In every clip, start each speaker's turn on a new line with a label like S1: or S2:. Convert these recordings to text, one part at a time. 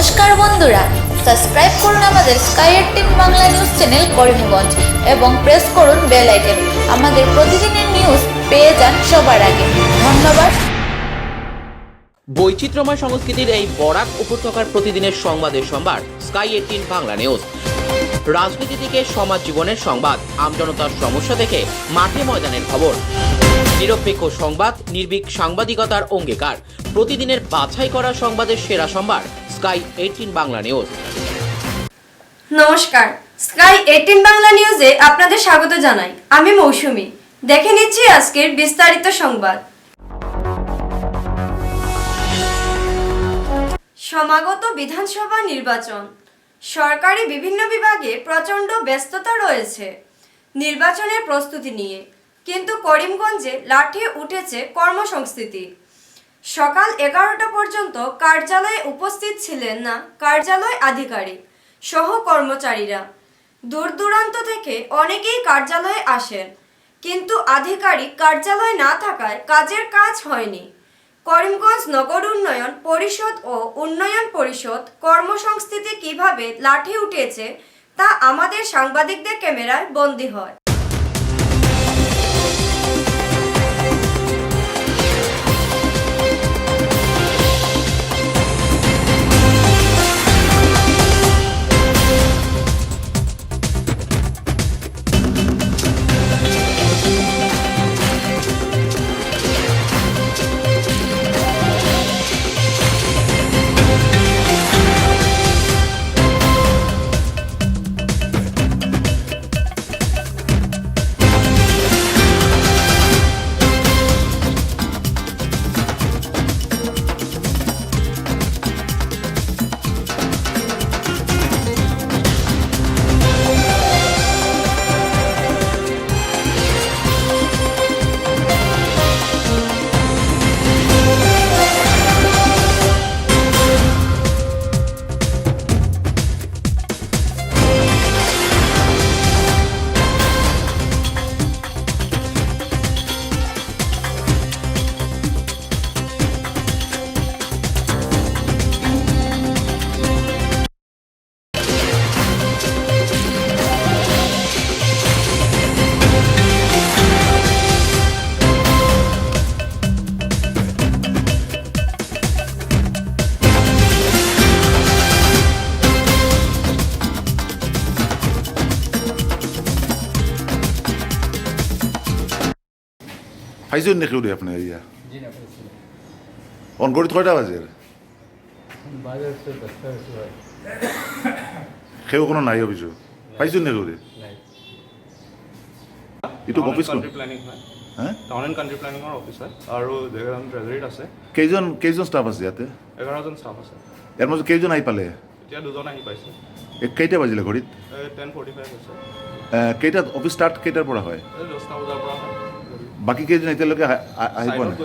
S1: নমস্কার বন্ধুরা, সাবস্ক্রাইব করুন আমাদের sky 18 Bangla news channel Karimganj এবং প্রেস করুন বেল আইকন। আমাদের প্রতিদিনের নিউজ পেয়ে যান সবার আগে। ধন্যবাদ।
S2: বৈচিত্র্যময় সংস্কৃতির এই বরাক উপত্যকার প্রতিদিনের সংবাদের সম্ভার স্কাই 18 বাংলা নিউজ। রাজনীতি থেকে সমাজ জীবনের সংবাদ, আমজনতার সমস্যা থেকে মাঠে ময়দানের খবর, নিরপেক্ষ সংবাদ, নির্ভীক সাংবাদিকতার অঙ্গীকার, প্রতিদিনের বাছাই করা সংবাদের সেরা সম্ভার স্কাই 18 বাংলা নিউজ।
S3: নমস্কার, স্কাই 18 বাংলা নিউজে আপনাদের স্বাগত জানাই। আমি মৌসুমী। দেখে নিচ্ছি আজকের বিস্তারিত সংবাদ। সমাগত বিধানসভা নির্বাচন, সরকারি বিভিন্ন বিভাগে প্রচণ্ড ব্যস্ততা রয়েছে নির্বাচনের প্রস্তুতি নিয়ে, কিন্তু করিমগঞ্জে লাঠি উঠেছে কর্মসংস্কৃতি। সকাল 11টা পর্যন্ত কার্যালয়ে উপস্থিত ছিলেন না কার্যালয় আধিকারিক সহ কর্মচারীরা। দূর দূরান্ত থেকে অনেকেই কার্যালয়ে আসেন, কিন্তু আধিকারিক কার্যালয়ে না থাকায় কাজের কাজ হয়নি। করিমগঞ্জ নগর উন্নয়ন পরিষদ ও উন্নয়ন পরিষদ কর্মসংস্কৃতি কিভাবে লাঠি উঠেছে তা আমাদের সাংবাদিকদের ক্যামেরায় বন্দী হয়।
S4: পাইছেন নাকি ওরে আপনার ইয়া অন গড়ি কয়টা বাজে সেও কোনো নাই অভিযোগ পাইছেন নাকি ওরে এইটো অফিস হ্যাঁ
S5: টাউন এণ্ড কাণ্ট্ৰি প্লেনিঙৰ অফিচাৰ আৰু জেগাখন ট্ৰেজাৰীত আছে।
S4: কেইজন ষ্টাফ আছে ইয়াতে?
S5: 11জন ষ্টাফ আছে।
S4: ইয়াৰ মাজত কেইজন আহি পালে?
S5: এতিয়া 2জন আহি পাইছে।
S4: কেইটা বাজিলে ঘড়ীত?
S5: 10:45 হৈছে।
S4: কেইটাত অফিচ ষ্টাৰ্ট কেইটাৰ পৰা হয়?
S5: 10টা বজাৰ পৰা হয়।
S4: বাকী কেইজন এতিয়ালৈকে আহি পোৱা নাই?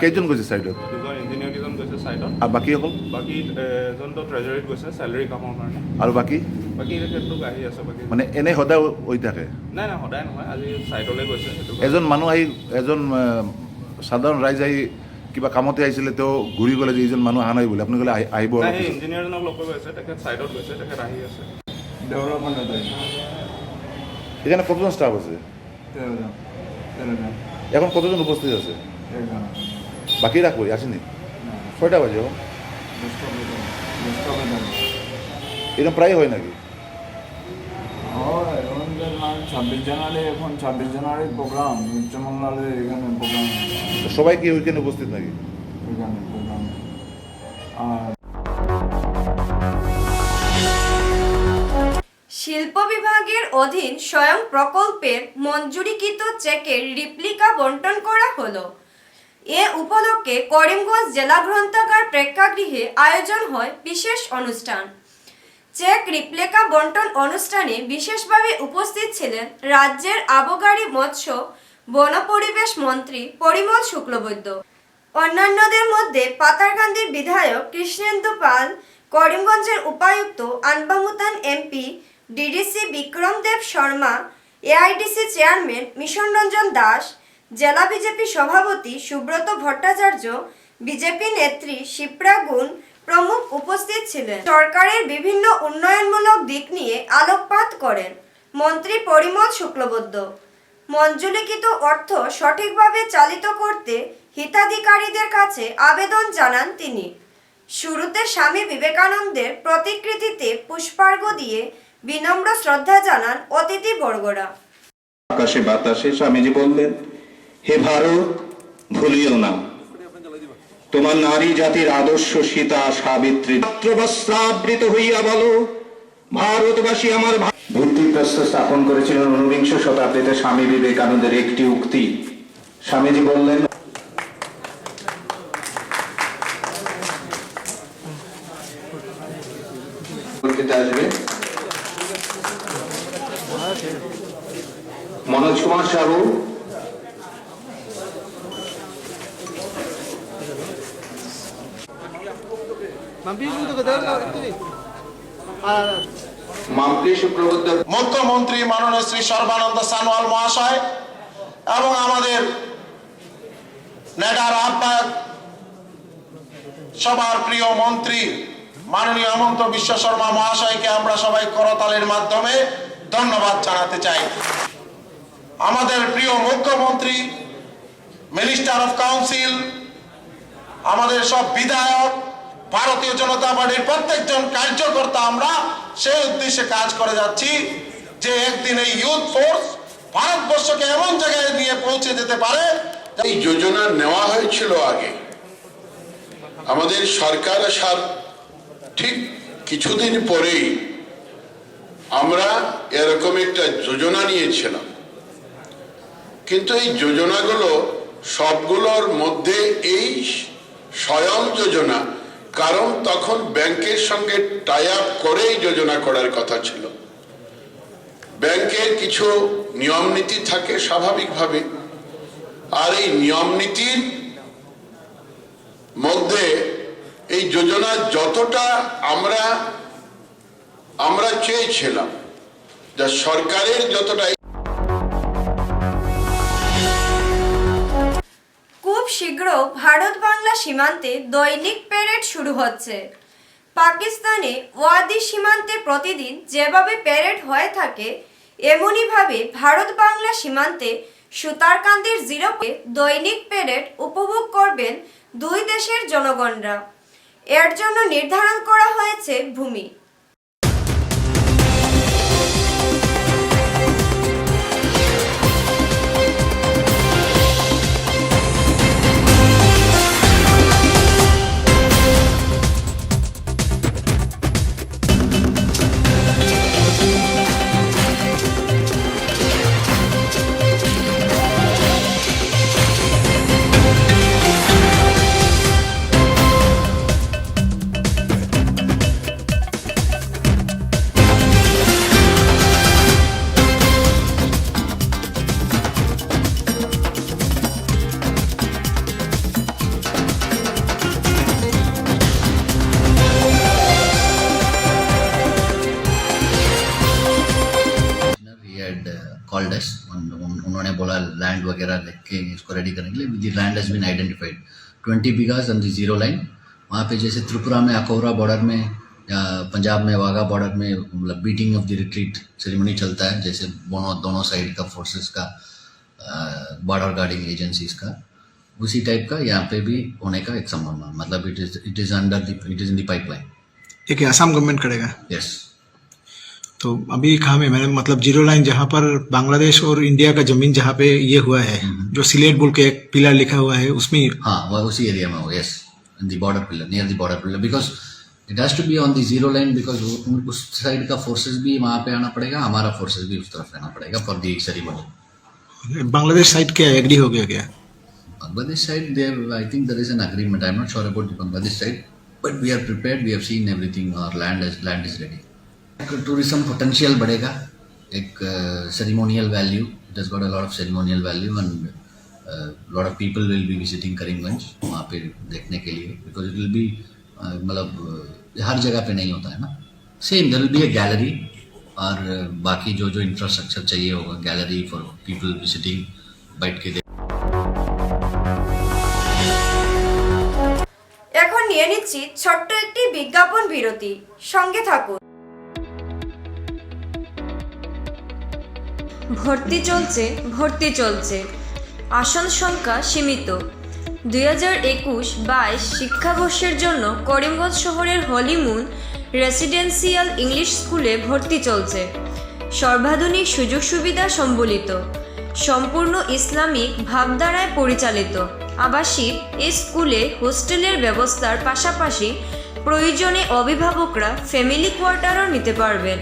S4: কেইজন গৈছে চাইডত?
S5: 2জন ইঞ্জিনিয়াৰ কেইজন গৈছে চাইডত।
S4: আৰু বাকীসকল?
S5: বাকী এজনটো ট্ৰেজাৰীত গৈছে চেলাৰী কামৰ কাৰণে।
S4: আৰু বাকী
S5: তেখেতলোক আহি আছে। বাকী
S4: মানে এনে সদায় হৈ থাকে?
S5: নাই সদায় নহয়, আজি চাইডলৈ গৈছে।
S4: এজন মানুহ আহি এজন সাধাৰণ ৰাইজ আহি কিবা কামতে আহিছিলে, তেওঁ ঘূৰি গ'লে যে এইজন মানুহ অহা নাই বুলি আপুনি ক'লে আহিব?
S5: ইঞ্জিনিয়াৰজনক লগ কৰিব গৈছে, তেখেত চাইডত গৈছে, তেখেত আহি আছে।
S4: এখানে কতজন স্টাফ আছে? এখন কতজন উপস্থিত আছে? বাকিরা কই আসেনি? কয়টা বাজে? এরকম প্রায় হয় নাকি?
S6: 26 জানুয়ারি এখন 26 জানুয়ারির প্রোগ্রাম উচ্চমঙ্গলের এখানে প্রোগ্রাম।
S4: সবাই কি ওইখানে উপস্থিত নাকি?
S6: ওইখানে প্রোগ্রাম। আর
S3: শিল্প বিভাগের অধীন স্বয়ং প্রকল্পের মঞ্জুরিকৃত চেকের রিপ্লিকা বন্টন করা হলো। এ উপলক্ষে করিমগঞ্জ জেলা গ্রন্থাগার প্রেক্ষাগৃহে আয়োজন হয় বিশেষ অনুষ্ঠান। চেক রিপ্লিকা বন্টন অনুষ্ঠানে বিশেষভাবে উপস্থিত ছিলেন রাজ্যের আবগারি মৎস্য বন পরিবেশ মন্ত্রী পরিমল শুক্লবৈদ্য। অন্যান্যদের মধ্যে পাতারকান্দির বিধায়ক কৃষ্ণেন্দু পাল, করিমগঞ্জের উপায়ুক্ত আনবামুতান এমপি, ডিডিসি বিক্রম দেব শর্মা, এআইডিসি চেয়ারম্যান মিশন রঞ্জন দাস, জেলা বিজেপি সভাপতি সুব্রত ভট্টাচার্য, বিজেপি নেত্রী শিপ্রা গুণ প্রমুখ উপস্থিত ছিলেন। সরকারের বিভিন্ন উন্নয়নমূলক দিক নিয়ে আলোকপাত করেন মন্ত্রী পরিমল শুক্লবৈদ্য। মঞ্জুলিখিত অর্থ সঠিকভাবে চালিত করতে হিতাধিকারীদের কাছে আবেদন জানান তিনি। শুরুতে স্বামী বিবেকানন্দের প্রতিকৃতিতে পুষ্পার্ঘ্য দিয়ে বিনম্র শ্রদ্ধা জানান অতিথিবর্গরা।
S7: আকাশে বাতাসে স্বামীজি বললেন, হে ভারত, ভুলিও না তোমার নারী জাতির আদর্শ সীতা সাবিত্রী। বস্ত্রাবৃত হইয়া বলো, ভারতবাসী আমার ভিত্তিপ্রস্তর স্থাপন করেছিলেন ঊনবিংশ শতাব্দীতে স্বামী বিবেকানন্দের একটি উক্তি। স্বামীজি বললেন, আসবে মনোজ কুমার সাহু, মাম্পলি শুক্রবৈদ্য,
S8: মুখ্যমন্ত্রী মাননীয় শ্রী সর্বানন্দ সানোয়াল মহাশয় এবং আমাদের নেডার আহ্বায়ক সবার প্রিয় মন্ত্রী মাননীয় হেমন্ত বিশ্ব শর্মা মহাশয়কে আমরা সবাই করতালের মাধ্যমে ধন্যবাদ জানাতে চাই। আমাদের প্রিয় মুখ্যমন্ত্রী, মিনিস্টার অফ কাউন্সিল, আমাদের সব বিধায়ক, ভারতীয় জনতা পার্টির প্রত্যেকজন কার্যকর্তা আমরা সেই উদ্দেশ্যে কাজ করে যাচ্ছি যে একদিন এই ইউথ ফোর্স ভারতবর্ষকে এমন জায়গায় নিয়ে পৌঁছে যেতে পারে।
S9: এই যোজনা নেওয়া হয়েছিল আগে, আমাদের সরকার আসার ঠিক কিছুদিন পরেই আমরা এরকম একটা যোজনা নিয়েছিলাম, কিন্তু এই যোজনাগুলো সবগুলোর মধ্যে এই স্বয়ং যোজনা, কারণ তখন ব্যাংকের সঙ্গে টাই আপ করেই যোজনা করার কথা ছিল। ব্যাংকের কিছু নিয়ম নীতি থাকে স্বাভাবিকভাবে, আর এই নিয়ম নীতির মধ্যে এই যোজনা যতটা আমরা চেয়েছিলাম, যা সরকারের যতটা।
S3: খুব শীঘ্র ভারত বাংলা সীমান্তে দৈনিক প্যারেড শুরু হচ্ছে। পাকিস্তানে ওয়াদি সীমান্তে প্রতিদিন যেভাবে প্যারেড হয়ে থাকে, এমনইভাবে ভারত বাংলা সীমান্তে সুতারকান্দির জিরোতে দৈনিক প্যারেড উপভোগ করবেন দুই দেশের জনগণরা। এর জন্য নির্ধারণ করা হয়েছে ভূমি।
S10: called us, उन्होंने बोला लैंड वगैरह लिख के इसको रेडी करने के लिए। The land has been identified 20 bighas on the zero line. वहाँ पे जैसे त्रिपुरा में अखौरा बॉर्डर में या पंजाब में वाघा बॉर्डर में मतलब beating of the retreat ceremony चलता है, जैसे दोनों साइड का फोर्सेस का बॉर्डर गार्डिंग एजेंसीज का, उसी टाइप का यहाँ पे भी होने का एक संभावना, मतलब it is in the pipeline.
S11: ये क्या असम गवर्नमेंट करेगा?
S10: यस।
S11: तो अभी कहाँ में मैंने मतलब जीरो लाइन जहाँ पर बांग्लादेश और इंडिया का जमीन जहाँ पे ये हुआ है, जो सिलेट बोल के एक पिलर लिखा हुआ है उसमें,
S10: हाँ वो उसी एरिया में हो। Yes, in the border pillar, near the border pillar, because it has to be on the zero line, because उस साइड का फोर्सेस भी वहाँ पे आना पड़ेगा, हमारा फोर्सेस भी उस तरफ रहना पड़ेगा for the ceremony.
S11: Bangladesh side क्या एग्री हो गया क्या?
S10: Bangladesh side, there I think there is an agreement. I'm not sure about the Bangladesh side, but we are prepared. We have seen everything. Our land is ready. Tourism potential बढ़ेगा, एक ceremonial value. It has got a lot of ceremonial value, and lot of people will be visiting Karimganj वहाँ पे देखने के लिए, because it will be मतलब हर जगह पे नहीं होता है ना। Same, there will be a gallery और बाकी जो infrastructure चाहिए होगा, gallery for people visiting, बैठ के
S3: এখন নিয়ে নিচ্ছি ছোট্ট একটি বিজ্ঞাপন বিরতি, সঙ্গে থাকুন। ভর্তি চলছে, আসন সংখ্যা সীমিত। 2021-22 শিক্ষাবর্ষের জন্য করিমগঞ্জ শহরের হলিমুন রেসিডেন্সিয়াল ইংলিশ স্কুলে ভর্তি চলছে। সর্বাধুনিক সুযোগ সুবিধা সম্বলিত, সম্পূর্ণ ইসলামিক ভাবধারায় পরিচালিত আবাসিক এই স্কুলে হোস্টেলের ব্যবস্থার পাশাপাশি প্রয়োজনে অভিভাবকরা ফ্যামিলি কোয়ার্টারও নিতে পারবেন।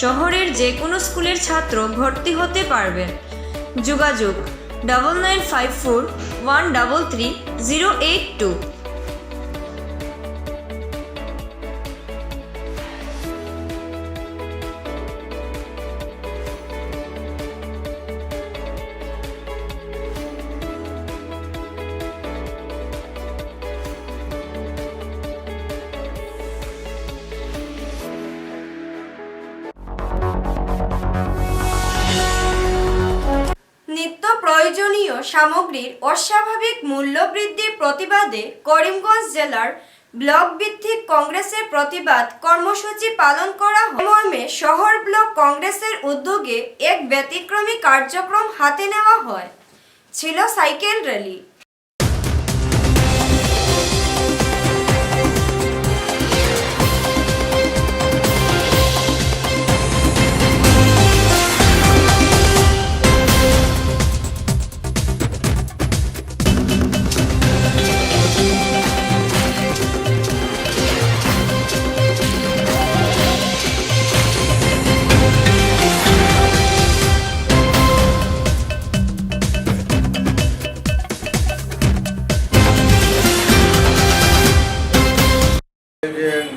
S3: শহরের যে কোনো স্কুলের ছাত্র ভর্তি হতে পারবেন। যোগাযোগ 9954133082। নিত্য প্রয়োজনীয় সামগ্রীর অস্বাভাবিক মূল্য বৃদ্ধির প্রতিবাদে করিমগঞ্জ জেলার ব্লক ভিত্তিক কংগ্রেসের প্রতিবাদ কর্মসূচি পালন করা হয়। মর্মে শহর ব্লক কংগ্রেসের উদ্যোগে এক ব্যতিক্রমী কার্যক্রম হাতে নেওয়া হয়, ছিল সাইকেল র্যালি।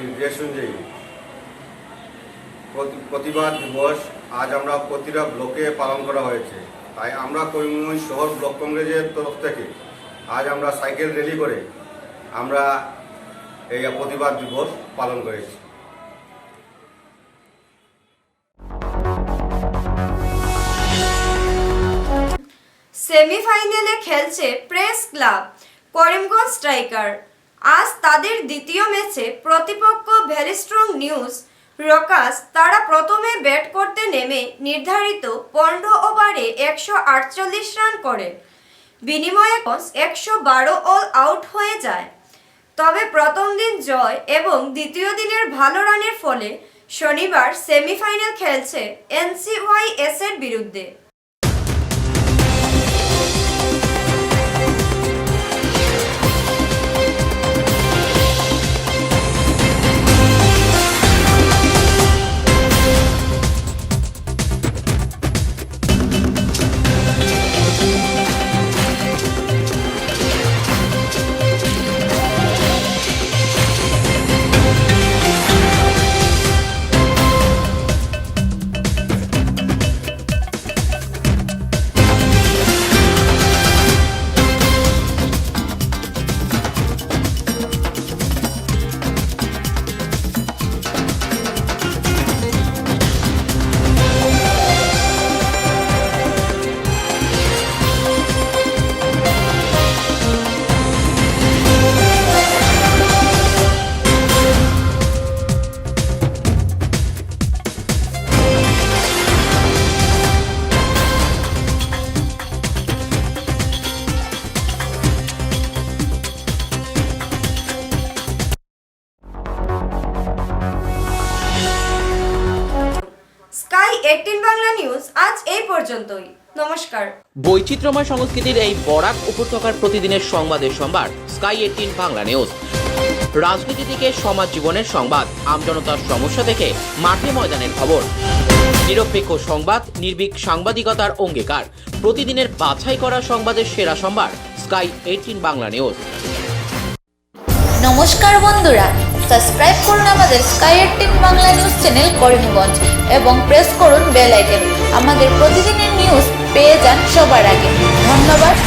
S12: নির্দেশ অনুযায়ী প্রতিবাদ দিবস আজ আমরা প্রতিটা ব্লকে পালন করা হয়েছে। তাই আমরা করিমগঞ্জ শহর ব্লক কংগ্রেসের তরফ থেকে আজ আমরা সাইকেল র্যালি করে আমরা এই প্রতিবাদ দিবস পালন করেছি।
S3: সেমিফাইনালে খেলছে প্রেস ক্লাব করিমগঞ্জ স্ট্রাইকার। আজ তাদের দ্বিতীয় ম্যাচে প্রতিপক্ষ ভেরি স্ট্রং নিউজ রকাস তারা প্রথমে ব্যাট করতে নেমে নির্ধারিত 15 ওভারে 148 রান করে, বিনিময়ে 112 অল আউট হয়ে যায়। তবে প্রথম দিন জয় এবং দ্বিতীয় দিনের ভালো রানের ফলে শনিবার সেমিফাইনাল খেলছে NCYS এর বিরুদ্ধে। স্কাই 18 বাংলা নিউজ আজ এই পর্যন্তই। নমস্কার।
S2: বৈচিত্র্যময় সংস্কৃতির এই বরাক উপত্যকার প্রতিদিনের সংবাদের সম্ভার স্কাই 18 বাংলা নিউজ। রাজনীতি থেকে সমাজ জীবনের সংবাদ, আমজনতার সমস্যা থেকে মাঠে ময়দানের খবর, নিরপেক্ষ সংবাদ, নির্ভীক সাংবাদিকতার অঙ্গীকার, প্রতিদিনের বাছাই করা সংবাদের সেরা সম্ভার স্কাই 18 বাংলা নিউজ।
S1: নমস্কার বন্ধুরা, সাবস্ক্রাইব করুন আমাদের sky 18 Bangla news channel Karimganj এবং প্রেস করুন বেল আইকন। আমাদের প্রতিদিনের নিউজ পেয়ে যান সবার আগে। ধন্যবাদ।